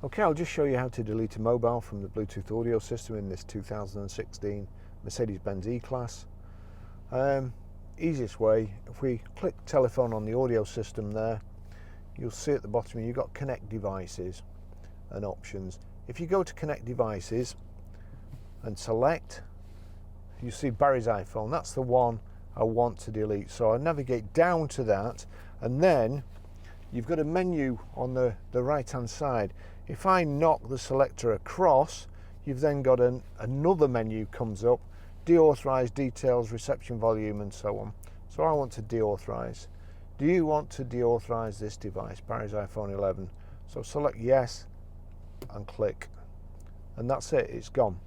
Okay, I'll just show you how to delete a mobile from the Bluetooth audio system in this 2016 Mercedes Benz E Class. Easiest way, if we click telephone on the audio system there, you'll see at the bottom you've got connect devices and options. If you go to connect devices and select, you see Barry's iPhone. That's the one I want to delete. So I navigate down to that, and then you've got a menu on the right hand side. If I knock the selector across, you've then got another menu comes up: deauthorize, details, reception volume, and so on. So I want to deauthorize. Do you want to deauthorize this device, Barry's iPhone 11? So select yes and click, and that's it, it's gone.